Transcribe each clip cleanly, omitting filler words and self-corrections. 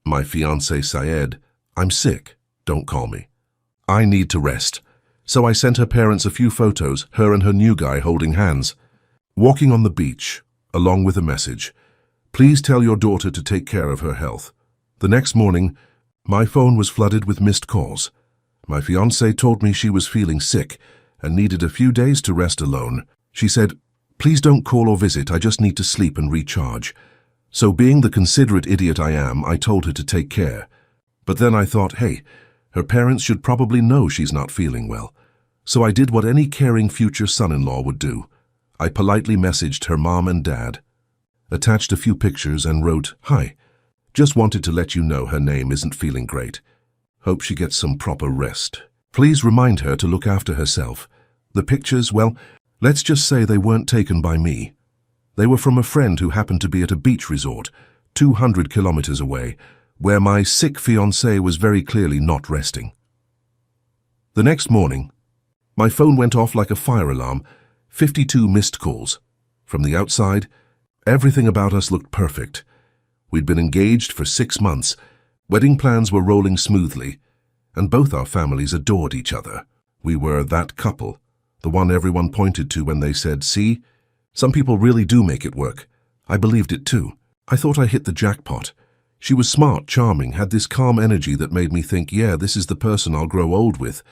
My fiancé Syed, I'm sick. Don't call me. I need to rest. So I sent her parents a few photos, her and her new guy holding hands, walking on the beach, along with a message. Please tell your daughter to take care of her health. The next morning, my phone was flooded with missed calls. My fiancée told me she was feeling sick and needed a few days to rest alone. She said, please don't call or visit, I just need to sleep and recharge. So being the considerate idiot I am, I told her to take care. But then I thought, hey, her parents should probably know she's not feeling well. So I did what any caring future son-in-law would do. I politely messaged her mom and dad, attached a few pictures and wrote, hi, just wanted to let you know her name isn't feeling great. Hope she gets some proper rest. Please remind her to look after herself. The pictures, well, let's just say they weren't taken by me. They were from a friend who happened to be at a beach resort, 200 kilometers away, where my sick fiancé was very clearly not resting. The next morning, my phone went off like a fire alarm, 52 missed calls. From the outside, everything about us looked perfect. We'd been engaged for 6 months, wedding plans were rolling smoothly, and both our families adored each other. We were that couple, the one everyone pointed to when they said, see, some people really do make it work. I believed it too. I thought I hit the jackpot. She was smart, charming, had this calm energy that made me think, yeah, this is the person I'll grow old with.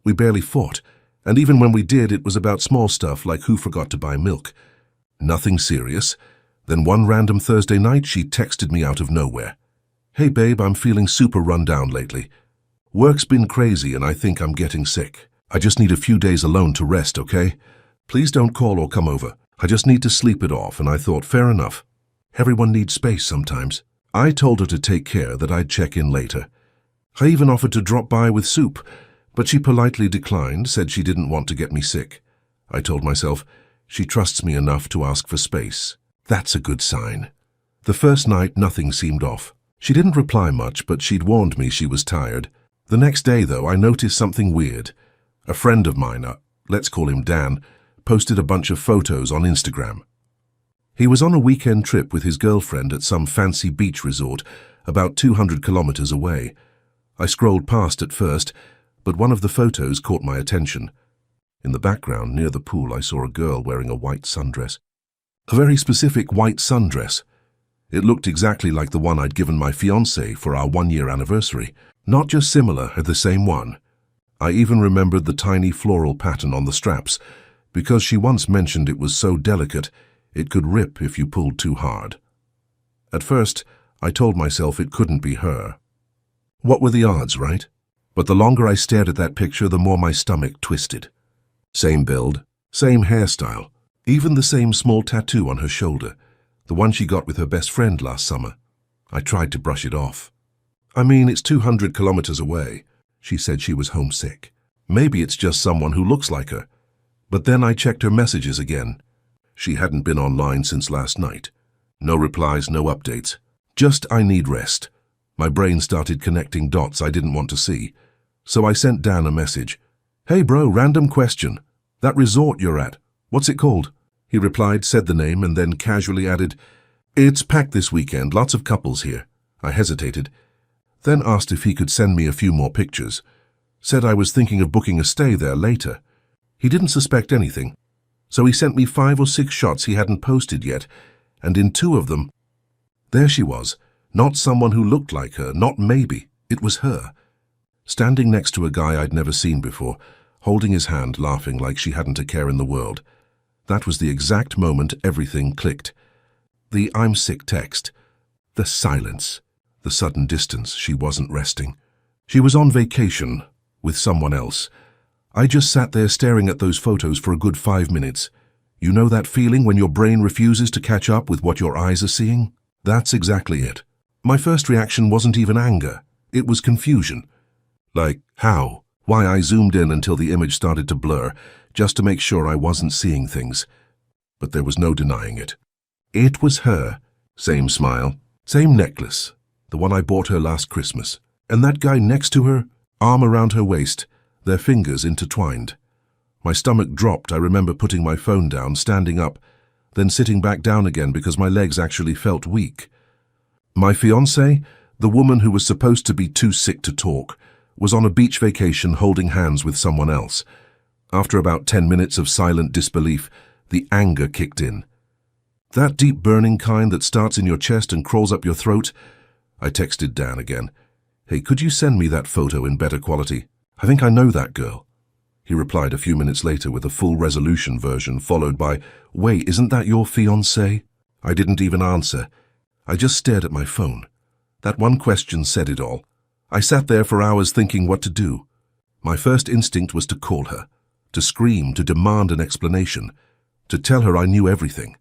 We barely fought, and even when we did, it was about small stuff like who forgot to buy milk. Nothing serious. Then one random Thursday night, she texted me out of nowhere. Hey babe, I'm feeling super run down lately. Work's been crazy and I think I'm getting sick. I just need a few days alone to rest, okay? Please don't call or come over. I just need to sleep it off, and I thought, fair enough. Everyone needs space sometimes. I told her to take care, that I'd check in later. I even offered to drop by with soup, but she politely declined, said she didn't want to get me sick. I told myself, she trusts me enough to ask for space. That's a good sign. The first night, nothing seemed off. She didn't reply much, but she'd warned me she was tired. The next day, though, I noticed something weird. A friend of mine, let's call him Dan, posted a bunch of photos on Instagram. He was on a weekend trip with his girlfriend at some fancy beach resort about 200 kilometers away. I scrolled past at first, but one of the photos caught my attention. In the background, near the pool, I saw a girl wearing a white sundress. A very specific white sundress. It looked exactly like the one I'd given my fiancé for our 1-year anniversary. Not just similar, the same one. I even remembered the tiny floral pattern on the straps, because she once mentioned it was so delicate, it could rip if you pulled too hard. At first, I told myself it couldn't be her. What were the odds, right? But the longer I stared at that picture, the more my stomach twisted. Same build, same hairstyle, even the same small tattoo on her shoulder, the one she got with her best friend last summer. I tried to brush it off. I mean, it's 200 kilometers away. She said she was homesick. Maybe it's just someone who looks like her. But then I checked her messages again. She hadn't been online since last night. No replies, no updates. Just, I need rest. My brain started connecting dots I didn't want to see. So I sent Dan a message. Hey bro, random question. That resort you're at, what's it called? He replied, said the name, and then casually added, it's packed this weekend, lots of couples here. I hesitated, then asked if he could send me a few more pictures. Said I was thinking of booking a stay there later. He didn't suspect anything, so he sent me 5 or 6 shots he hadn't posted yet, and in 2 of them, there she was, not someone who looked like her, not maybe, it was her, standing next to a guy I'd never seen before, holding his hand, laughing like she hadn't a care in the world. That was the exact moment everything clicked. The I'm sick text, the silence, the sudden distance. She wasn't resting. She was on vacation with someone else. I just sat there staring at those photos for a good 5 minutes. You know that feeling when your brain refuses to catch up with what your eyes are seeing? That's exactly it. My first reaction wasn't even anger. It was confusion. Like, how? Why? I zoomed in until the image started to blur, just to make sure I wasn't seeing things. But there was no denying it. It was her. Same smile, same necklace, the one I bought her last Christmas. And that guy next to her, arm around her waist, their fingers intertwined. My stomach dropped. I remember putting my phone down, standing up, then sitting back down again because my legs actually felt weak. My fiancé, The woman who was supposed to be too sick to talk was on a beach vacation holding hands with someone else. After about 10 minutes of silent disbelief, the anger kicked in. That deep burning kind that starts in your chest and crawls up your throat. I texted Dan again. Hey, could you send me that photo in better quality? I think I know that girl. He replied a few minutes later with a full resolution version followed by, wait, isn't that your fiancée? I didn't even answer. I just stared at my phone. That one question said it all. I sat there for hours thinking what to do. My first instinct was to call her, to scream, to demand an explanation, to tell her I knew everything.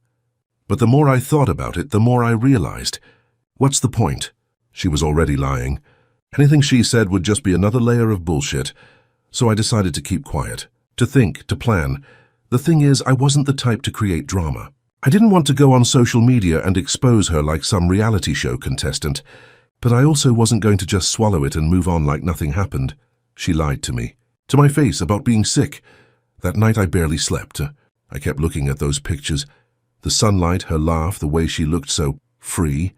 But the more I thought about it, the more I realized, what's the point? She was already lying. Anything she said would just be another layer of bullshit. So I decided to keep quiet, to think, to plan. The thing is, I wasn't the type to create drama. I didn't want to go on social media and expose her like some reality show contestant, but I also wasn't going to just swallow it and move on like nothing happened. She lied to me, to my face, about being sick. That night I barely slept. I kept looking at those pictures. The sunlight, her laugh, the way she looked so free.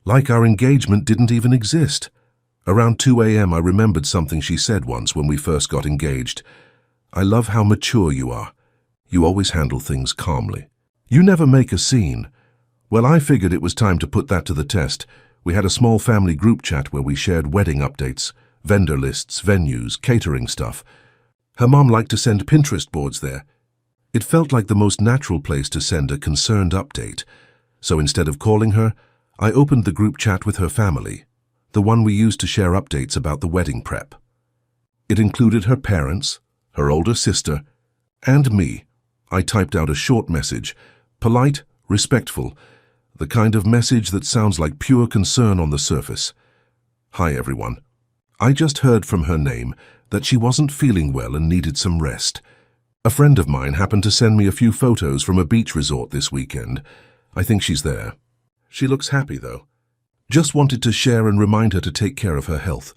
Like our engagement didn't even exist. Around 2 a.m. I remembered something she said once when we first got engaged. I love how mature you are. You always handle things calmly. You never make a scene. Well, I figured it was time to put that to the test. We had a small family group chat where we shared wedding updates, vendor lists, venues, catering stuff. Her mom liked to send Pinterest boards there. It felt like the most natural place to send a concerned update. So instead of calling her, I opened the group chat with her family, the one we used to share updates about the wedding prep. It included her parents, her older sister, and me. I typed out a short message, polite, respectful, the kind of message that sounds like pure concern on the surface. Hi everyone. I just heard from her name that she wasn't feeling well and needed some rest. A friend of mine happened to send me a few photos from a beach resort this weekend. I think she's there. She looks happy though. Just wanted to share and remind her to take care of her health.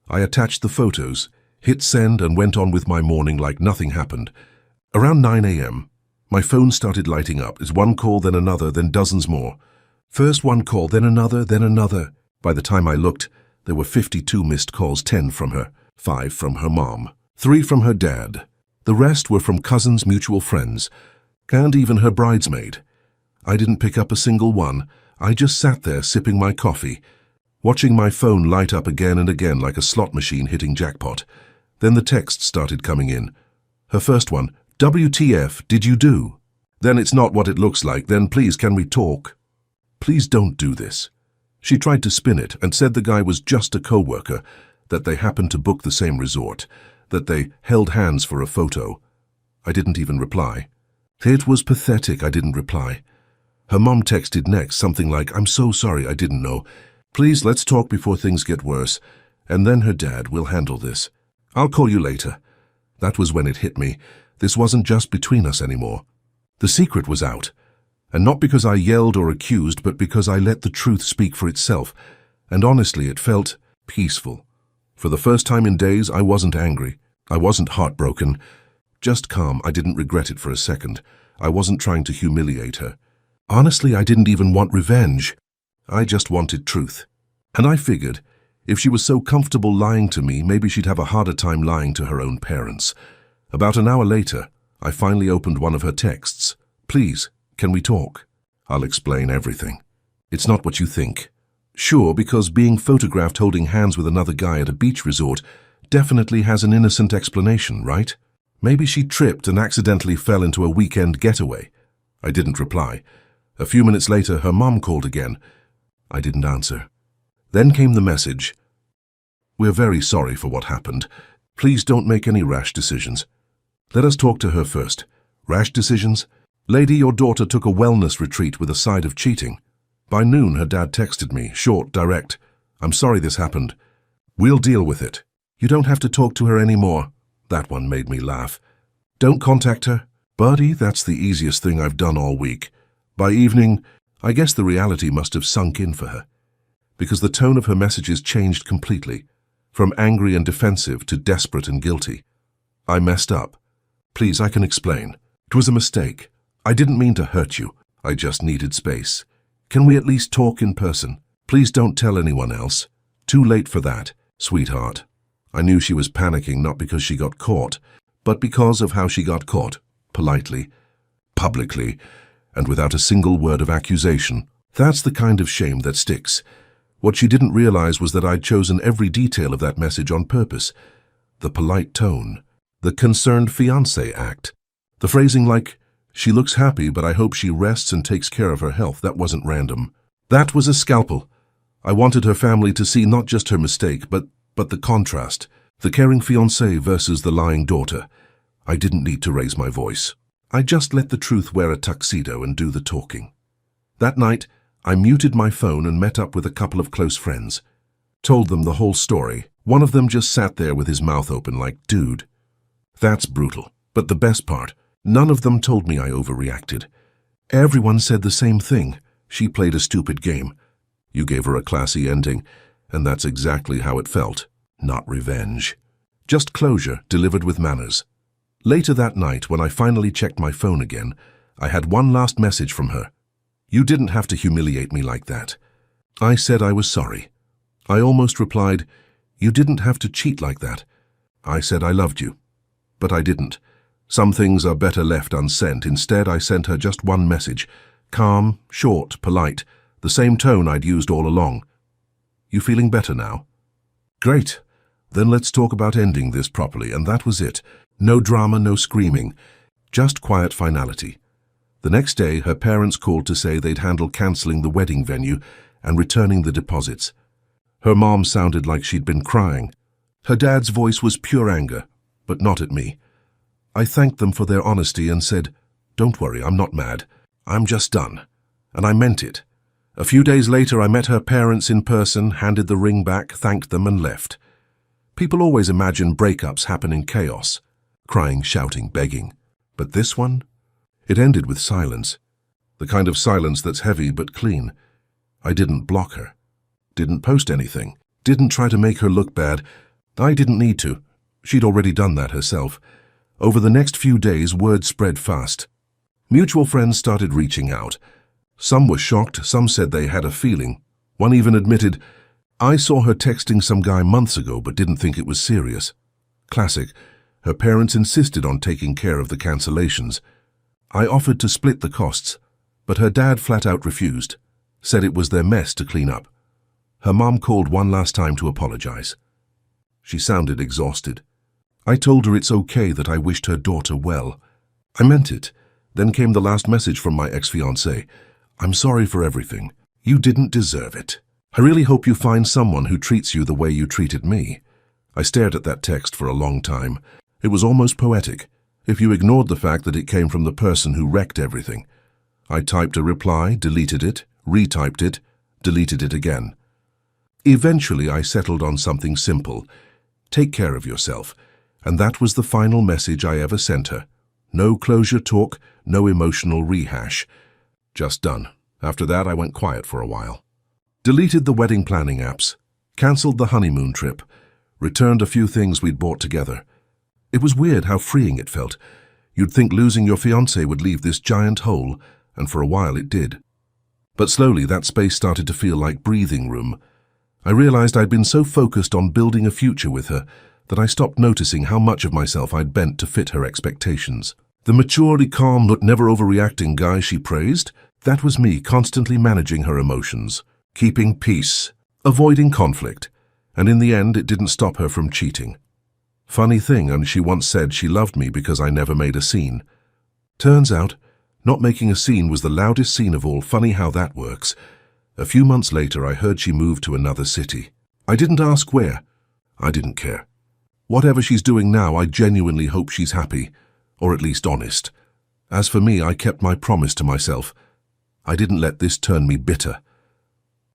I attached the photos, hit send and went on with my morning like nothing happened. Around 9 a.m., my phone started lighting up. It's one call, then another, then dozens more. First one call, then another, then another. By the time I looked, there were 52 missed calls, 10 from her, 5 from her mom, 3 from her dad. The rest were from cousins, mutual friends, and even her bridesmaid. I didn't pick up a single one. I just sat there sipping my coffee, watching my phone light up again and again like a slot machine hitting jackpot. Then the texts started coming in. Her first one, WTF, did you do? Then it's not what it looks like, then please can we talk? Please don't do this. She tried to spin it and said the guy was just a co-worker, that they happened to book the same resort, that they held hands for a photo. I didn't even reply. It was pathetic I didn't reply. Her mom texted next, something like, I'm so sorry, I didn't know. Please, let's talk before things get worse. And then her dad will handle this. I'll call you later. That was when it hit me. This wasn't just between us anymore. The secret was out. And not because I yelled or accused, but because I let the truth speak for itself. And honestly, it felt peaceful. For the first time in days, I wasn't angry. I wasn't heartbroken. Just calm. I didn't regret it for a second. I wasn't trying to humiliate her. Honestly, I didn't even want revenge. I just wanted truth. And I figured, if she was so comfortable lying to me, maybe she'd have a harder time lying to her own parents. About an hour later, I finally opened one of her texts. Please, can we talk? I'll explain everything. It's not what you think. Sure, because being photographed holding hands with another guy at a beach resort definitely has an innocent explanation, right? Maybe she tripped and accidentally fell into a weekend getaway. I didn't reply. A few minutes later, her mom called again. I didn't answer. Then came the message. We're very sorry for what happened. Please don't make any rash decisions. Let us talk to her first. Rash decisions? Lady, your daughter took a wellness retreat with a side of cheating. By noon, her dad texted me, short, direct. I'm sorry this happened. We'll deal with it. You don't have to talk to her anymore. That one made me laugh. Don't contact her. Buddy, that's the easiest thing I've done all week. By evening, I guess the reality must have sunk in for her. Because the tone of her messages changed completely. From angry and defensive to desperate and guilty. I messed up. Please, I can explain. It was a mistake. I didn't mean to hurt you. I just needed space. Can we at least talk in person? Please don't tell anyone else. Too late for that, sweetheart. I knew she was panicking not because she got caught, but because of how she got caught. Politely, publicly, and without a single word of accusation. That's the kind of shame that sticks. What she didn't realize was that I'd chosen every detail of that message on purpose. The polite tone, the concerned fiancé act, the phrasing like, "She looks happy, but I hope she rests and takes care of her health." That wasn't random. That was a scalpel. I wanted her family to see not just her mistake, but the contrast, the caring fiancé versus the lying daughter. I didn't need to raise my voice. I just let the truth wear a tuxedo and do the talking. That night, I muted my phone and met up with a couple of close friends. Told them the whole story. One of them just sat there with his mouth open like, "Dude, that's brutal." But the best part, none of them told me I overreacted. Everyone said the same thing. She played a stupid game. You gave her a classy ending, and that's exactly how it felt. Not revenge. Just closure delivered with manners. Later that night, when I finally checked my phone again, I had one last message from her. "You didn't have to humiliate me like that." I said I was sorry. I almost replied, "You didn't have to cheat like that." I said I loved you. But I didn't. Some things are better left unsent. Instead, I sent her just one message. Calm, short, polite. The same tone I'd used all along. "You feeling better now?" "Great. Then let's talk about ending this properly." And that was it. No drama, no screaming. Just quiet finality. The next day, her parents called to say they'd handle cancelling the wedding venue and returning the deposits. Her mom sounded like she'd been crying. Her dad's voice was pure anger, but not at me. I thanked them for their honesty and said, "Don't worry, I'm not mad. I'm just done." And I meant it. A few days later, I met her parents in person, handed the ring back, thanked them, and left. People always imagine breakups happen in chaos. Crying, shouting, begging. But this one? It ended with silence. The kind of silence that's heavy but clean. I didn't block her. Didn't post anything. Didn't try to make her look bad. I didn't need to. She'd already done that herself. Over the next few days, word spread fast. Mutual friends started reaching out. Some were shocked, some said they had a feeling. One even admitted, "I saw her texting some guy months ago but didn't think it was serious." Classic. Her parents insisted on taking care of the cancellations. I offered to split the costs, but her dad flat out refused, said it was their mess to clean up. Her mom called one last time to apologize. She sounded exhausted. I told her it's okay that I wished her daughter well. I meant it. Then came the last message from my ex-fiancé. "I'm sorry for everything. You didn't deserve it. I really hope you find someone who treats you the way you treated me." I stared at that text for a long time. It was almost poetic, if you ignored the fact that it came from the person who wrecked everything. I typed a reply, deleted it, retyped it, deleted it again. Eventually, I settled on something simple. Take care of yourself. And that was the final message I ever sent her. No closure talk, no emotional rehash. Just done. After that, I went quiet for a while. Deleted the wedding planning apps, cancelled the honeymoon trip, returned a few things we'd bought together. It was weird how freeing it felt. You'd think losing your fiancé would leave this giant hole, and for a while it did. But slowly that space started to feel like breathing room. I realized I'd been so focused on building a future with her that I stopped noticing how much of myself I'd bent to fit her expectations. The maturely calm but never overreacting guy she praised, that was me constantly managing her emotions, keeping peace, avoiding conflict, and in the end it didn't stop her from cheating. Funny thing, and she once said she loved me because I never made a scene. Turns out, not making a scene was the loudest scene of all. Funny how that works. A few months later, I heard she moved to another city. I didn't ask where. I didn't care. Whatever she's doing now, I genuinely hope she's happy, or at least honest. As for me, I kept my promise to myself. I didn't let this turn me bitter.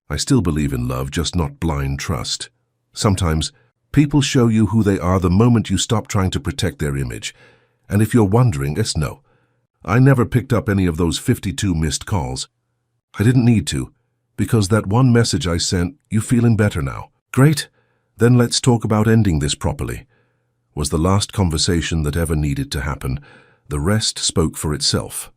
I still believe in love, just not blind trust. Sometimes, people show you who they are the moment you stop trying to protect their image. And if you're wondering, it's no. I never picked up any of those 52 missed calls. I didn't need to, because that one message I sent, "You feeling better now?" Great, then let's talk about ending this properly, was the last conversation that ever needed to happen. The rest spoke for itself.